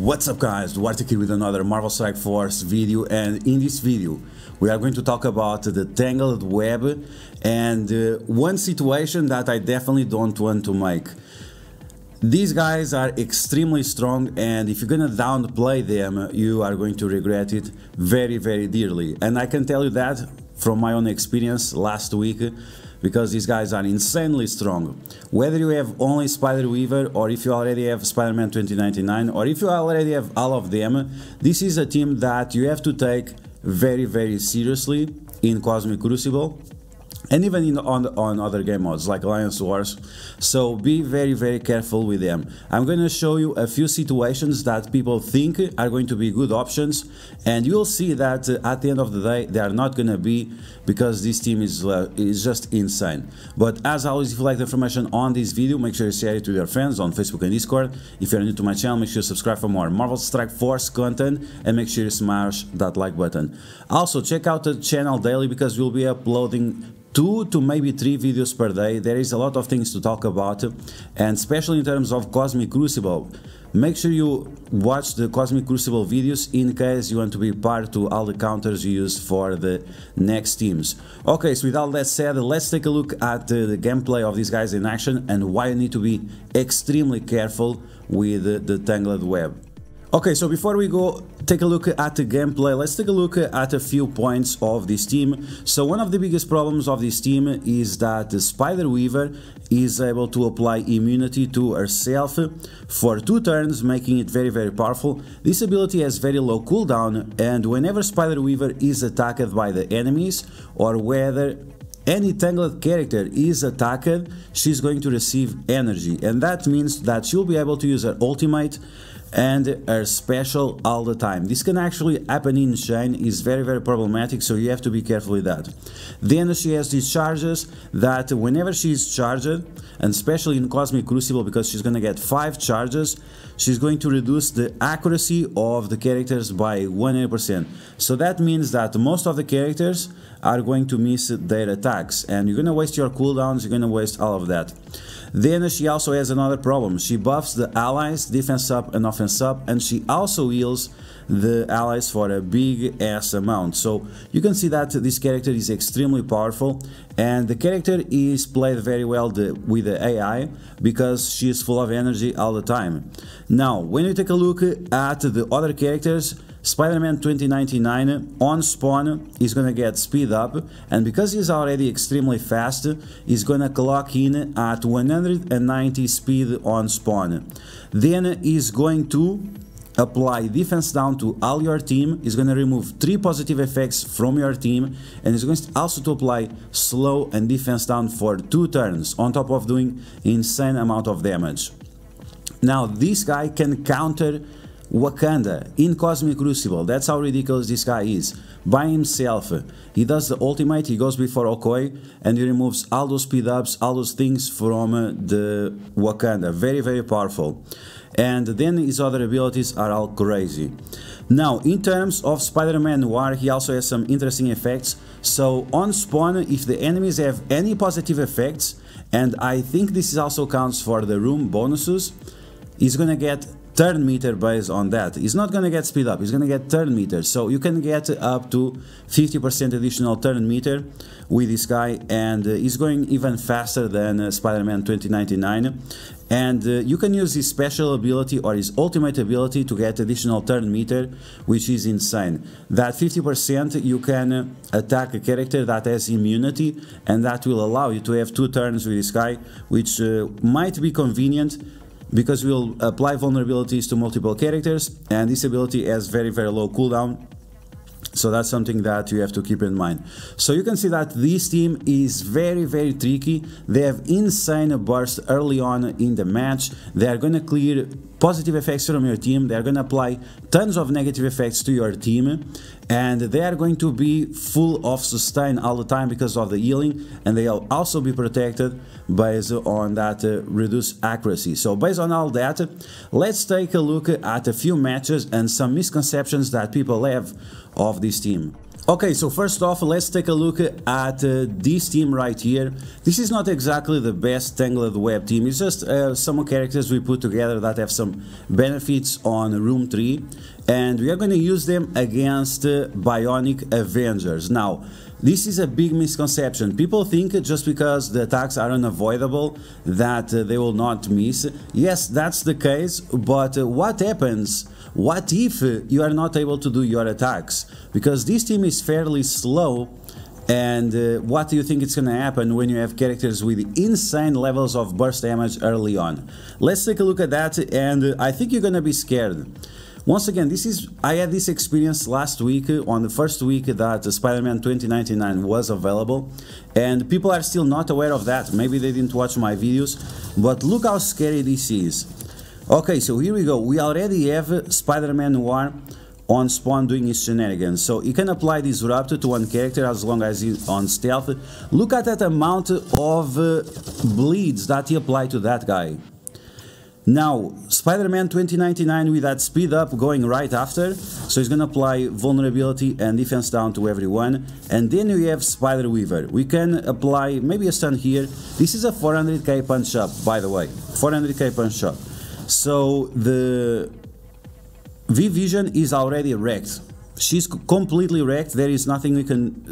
What's up guys, DuArktik here with another Marvel Strike Force video, and in this video we are going to talk about the Tangled web and one situation that I definitely don't want to make. These guys are extremely strong, and if you're gonna downplay them you are going to regret it very dearly, and I can tell you that from my own experience last week, because these guys are insanely strong. Whether you have only Spider-Weaver, or if you already have Spider-Man 2099, or if you already have all of them, this is a team that you have to take very seriously in Cosmic Crucible, and even on other game modes like Alliance Wars. So be very careful with them. I'm going to show you a few situations that people think are going to be good options, and you'll see that at the end of the day they are not going to be, because this team is just insane. But as always, if you like the information on this video, make sure you share it with your friends on Facebook and Discord. If you're new to my channel, make sure you subscribe for more Marvel Strike Force content, and make sure you smash that like button. Also check out the channel daily, because we'll be uploading 2 to maybe 3 videos per day. There is a lot of things to talk about, and especially in terms of Cosmic Crucible. Make sure you watch the Cosmic Crucible videos in case you want to be part to all the counters you use for the next teams. Okay, so with all that said, let's take a look at the gameplay of these guys in action and why you need to be extremely careful with the Tangled web. Okay, so before we go take a look at the gameplay, let's take a look at a few points of this team. So one of the biggest problems of this team is that the Spider-Weaver is able to apply immunity to herself for 2 turns, making it very powerful. This ability has very low cooldown, and whenever Spider-Weaver is attacked by the enemies, or whether any Tangled character is attacked, she's going to receive energy, and that means that she'll be able to use her ultimate and her special all the time. This can actually happen in chain, is very problematic, so you have to be careful with that. Then she has these charges that whenever she's charged, and especially in Cosmic Crucible, because she's gonna get 5 charges, she's going to reduce the accuracy of the characters by 100%. So that means that most of the characters are going to miss their attacks, and you're gonna waste your cooldowns, you're gonna waste all of that. Then she also has another problem. She buffs the allies, defense up and offense up, and she also heals the allies for a big ass amount. So you can see that this character is extremely powerful, and the character is played very well with the AI, because she is full of energy all the time. Now when you take a look at the other characters, Spider-Man 2099 on spawn is gonna get speed up, and because he's already extremely fast, he's gonna clock in at 190 speed on spawn. Then he's going to apply defense down to all your team, is going to remove 3 positive effects from your team, and is going to also to apply slow and defense down for 2 turns, on top of doing insane amount of damage. Now this guy can counter Wakanda in Cosmic Crucible. That's how ridiculous this guy is. By himself, he does the ultimate, he goes before Okoye, and he removes all those speed ups, all those things from the Wakanda. Very powerful. And then his other abilities are all crazy. Now in terms of Spider-Man Noir, he also has some interesting effects. So on spawn, if the enemies have any positive effects, and I think this also counts for the room bonuses, he's gonna get turn meter based on that. He's not gonna get speed up, he's gonna get turn meter. So you can get up to 50% additional turn meter with this guy, and he's going even faster than Spider-Man 2099. And you can use his special ability or his ultimate ability to get additional turn meter, which is insane. That 50% you can attack a character that has immunity, and that will allow you to have 2 turns with this guy, which might be convenient, because we'll apply vulnerabilities to multiple characters, and this ability has very low cooldown. So that's something that you have to keep in mind. So you can see that this team is very tricky. They have insane burst early on in the match. They are going to clear positive effects from your team, they are going to apply tons of negative effects to your team, and they are going to be full of sustain all the time because of the healing, and they'll also be protected based on that reduced accuracy. So based on all that, let's take a look at a few matches and some misconceptions that people have of this team. Okay, so first off, let's take a look at this team right here. This is not exactly the best Tangled Web team, it's just some characters we put together that have some benefits on Room 3, and we are going to use them against Bionic Avengers. Now, this is a big misconception. People think just because the attacks are unavoidable that they will not miss. Yes, that's the case, but what happens? What if you are not able to do your attacks? Because this team is fairly slow, and what do you think is going to happen when you have characters with insane levels of burst damage early on? Let's take a look at that, and I think you're going to be scared. Once again, I had this experience last week on the first week that Spider-Man 2099 was available, and people are still not aware of that. Maybe they didn't watch my videos, but look how scary this is. Okay, so here we go. We already have Spider-Man Noir on spawn doing his shenanigans. So you can apply Disrupt to one character as long as he's on stealth. Look at that amount of bleeds that he applied to that guy. Now, Spider-Man 2099 with that speed up going right after, so he's gonna apply vulnerability and defense down to everyone. And then we have Spider-Weaver. We can apply maybe a stun here. This is a 400k punch up, by the way. 400k punch up. So the V-Vision is already wrecked. She's completely wrecked. There is nothing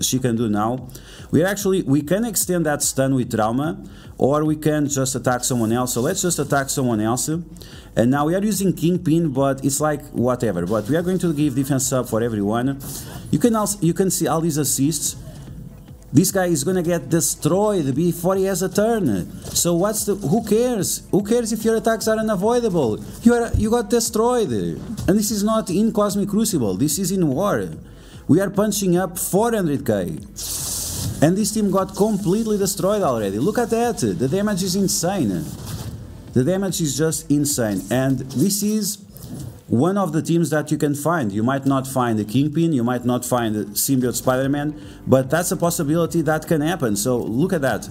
she can do now. We can extend that stun with trauma, or we can just attack someone else. So let's just attack someone else. And now we are using Kingpin, but it's like whatever. But we are going to give defense up for everyone. You can see all these assists. This guy is gonna get destroyed before he has a turn. So who cares? Who cares if your attacks are unavoidable? You got destroyed. And this is not in Cosmic Crucible, this is in War. We are punching up 400k. And this team got completely destroyed already. Look at that, the damage is insane. The damage is just insane. And this is one of the teams that you can find. You might not find the Kingpin, you might not find the Symbiote Spider-Man, but that's a possibility that can happen. So look at that.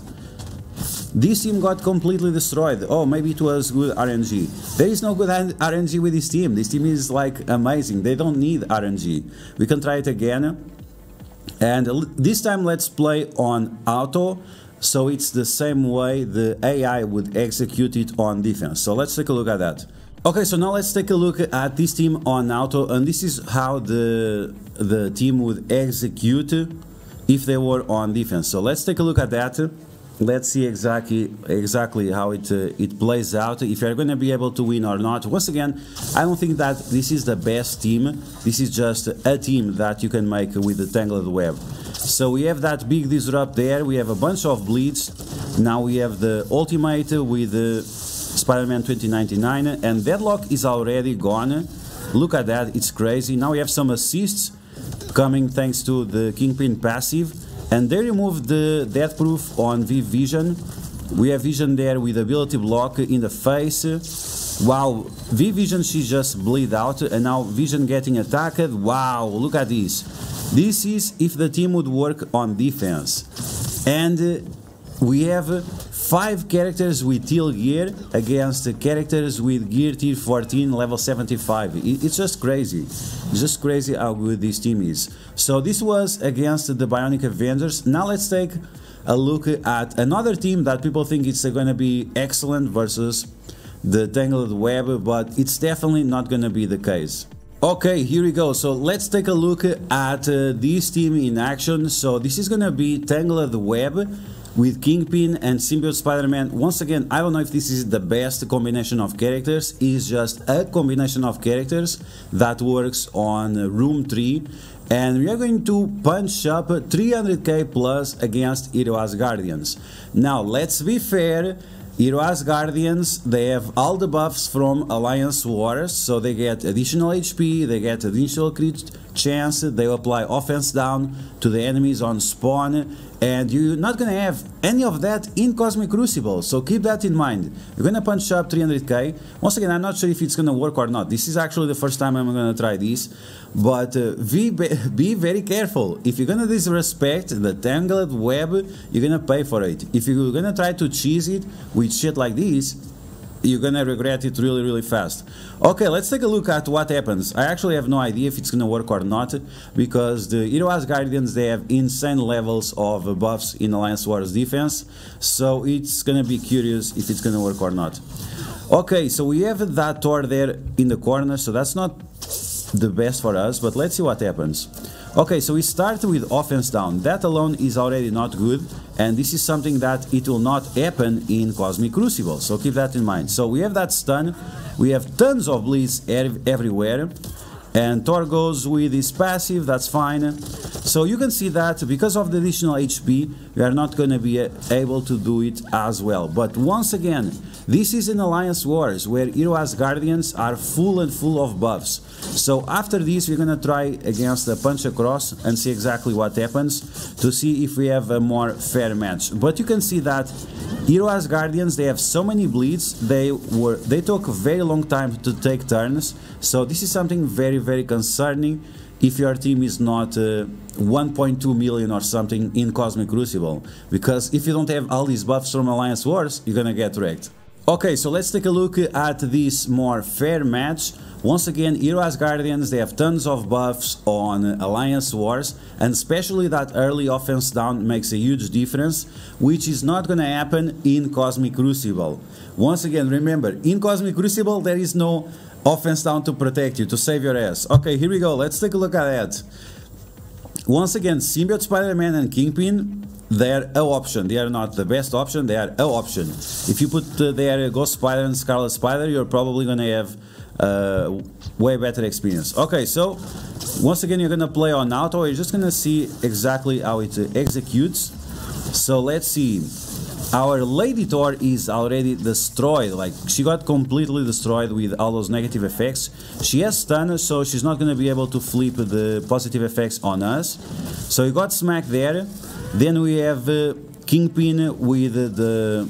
This team got completely destroyed. Oh, maybe it was good RNG. There is no good RNG with this team. This team is like amazing. They don't need RNG. We can try it again. And this time let's play on auto. So it's the same way the AI would execute it on defense. So let's take a look at that. Okay, so now let's take a look at this team on auto, and this is how the team would execute if they were on defense. So let's take a look at that. Let's see exactly how it plays out, if you're going to be able to win or not. Once again, I don't think that this is the best team. This is just a team that you can make with the Tangled Web. So we have that big disrupt there, we have a bunch of bleeds. Now we have the ultimate with the Spider-Man 2099, and Deadlock is already gone. Look at that, it's crazy. Now we have some assists coming thanks to the Kingpin passive, and they removed the death proof on V-Vision. We have Vision there with ability block in the face. Wow, V-Vision, she just bleed out, and now Vision getting attacked. Wow, look at this. This is if the team would work on defense. And we have 5 characters with teal gear against characters with gear tier 14 level 75. It's just crazy. It's just crazy how good this team is. So this was against the Bionic Avengers. Now let's take a look at another team that people think it's going to be excellent versus the Tangled Web, but it's definitely not going to be the case. Okay, here we go. So let's take a look at this team in action. So this is going to be Tangled Web with Kingpin and Symbiote Spider-Man. Once again, I don't know if this is the best combination of characters. It's just a combination of characters that works on Room 3. And we are going to punch up 300k plus against Hero Asgardians. Now, let's be fair. Hero Asgardians, they have all the buffs from Alliance Wars, so they get additional HP, they get additional crit chance, they apply offense down to the enemies on spawn, and you're not gonna have any of that in Cosmic Crucible, so keep that in mind. You're gonna punch up 300k. Once again, I'm not sure if it's gonna work or not. This is actually the first time I'm gonna try this, but be very careful. If you're gonna disrespect the Tangled Web, you're gonna pay for it. If you're gonna try to cheese it with shit like this, you're gonna regret it really, really fast. Okay, let's take a look at what happens. I actually have no idea if it's gonna work or not, because the Hero Asgardians, they have insane levels of buffs in Alliance Wars defense, so it's gonna be curious if it's gonna work or not. Okay, so we have that Thor there in the corner, so that's not the best for us, but let's see what happens. Okay, so we start with offense down. That alone is already not good, and this is something that it will not happen in Cosmic Crucible, so keep that in mind. So we have that stun, we have tons of bleeds everywhere, and Thor goes with his passive, that's fine. So you can see that because of the additional HP, we are not going to be able to do it as well. But once again, this is an Alliance Wars where Hero Asgardians are full of buffs. So after this, we're going to try against the Punch Across and see exactly what happens, to see if we have a more fair match. But you can see that Hero Asgardians, they have so many bleeds, they took a very long time to take turns, so this is something very concerning if your team is not 1.2 million or something in Cosmic Crucible, because if you don't have all these buffs from Alliance Wars, you're gonna get wrecked. Okay, so let's take a look at this more fair match. Once again, Hero Asgardians, they have tons of buffs on Alliance Wars, and especially that early offense down makes a huge difference, which is not gonna happen in Cosmic Crucible. Once again, remember, in Cosmic Crucible there is no offense down to protect you, to save your ass. Okay, here we go, let's take a look at that. Once again, Symbiote Spider-Man and Kingpin, they're an option. They are not the best option, they are an option. If you put their Ghost Spider and Scarlet Spider, you're probably gonna have way better experience. Okay, so once again, you're gonna play on auto, you're just gonna see exactly how it executes. So let's see. Our Lady Thor is already destroyed, like she got completely destroyed with all those negative effects. She has stun, so she's not gonna be able to flip the positive effects on us. So you got smacked there. Then we have Kingpin with the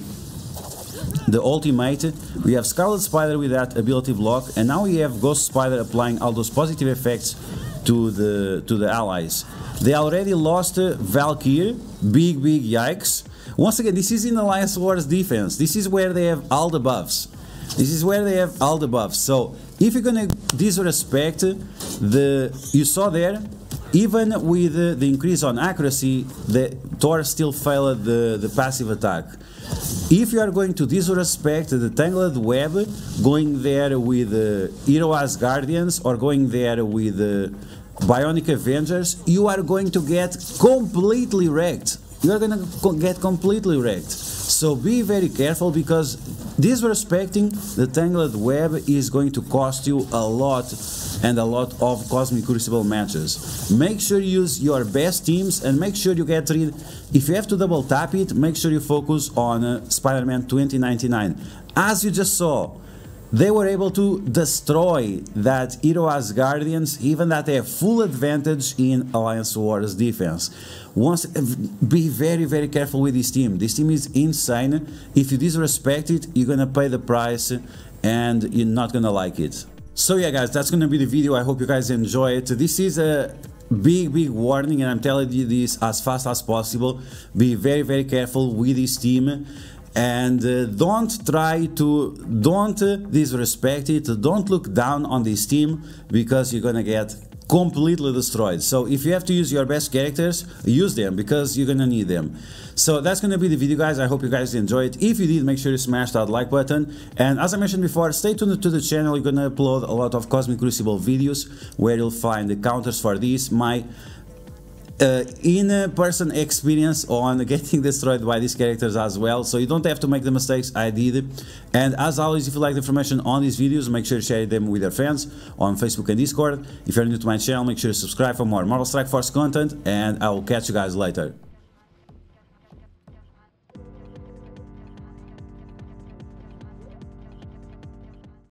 ultimate. We have Scarlet Spider with that ability block, and now we have Ghost Spider applying all those positive effects to the allies. They already lost Valkyrie, big yikes. Once again, this is in Alliance Wars defense. This is where they have all the buffs. So if you're gonna disrespect you saw there, even with the increase on accuracy, the Thor still failed the passive attack. If you are going to disrespect the Tangled Web, going there with Hero Asgardians or going there with Bionic Avengers, you are going to get completely wrecked. You are going to get completely wrecked. So be very careful, because disrespecting the Tangled Web is going to cost you a lot and a lot of Cosmic Crucible matches. Make sure you use your best teams, and make sure you get rid, if you have to double tap it, make sure you focus on Spider-Man 2099. As you just saw, they were able to destroy that Hero Asgardians, even that they have full advantage in Alliance Wars defense. Be very careful with this team. This team is insane. If you disrespect it, you're gonna pay the price and you're not gonna like it. So yeah guys, that's gonna be the video. I hope you guys enjoy it. This is a big warning, and I'm telling you this as fast as possible. Be very careful with this team. And don't disrespect it, don't look down on this team, because you're gonna get completely destroyed. So if you have to use your best characters, use them, because you're gonna need them. So that's gonna be the video guys. I hope you guys enjoyed. If you did, make sure you smash that like button, and as I mentioned before, stay tuned to the channel. You're gonna upload a lot of Cosmic Crucible videos where you'll find the counters for these, my in-person experience on getting destroyed by these characters as well, so you don't have to make the mistakes I did. And as always, if you like the information on these videos, make sure to share them with your friends on Facebook and Discord. If you're new to my channel, make sure to subscribe for more Marvel Strike Force content, and I will catch you guys later.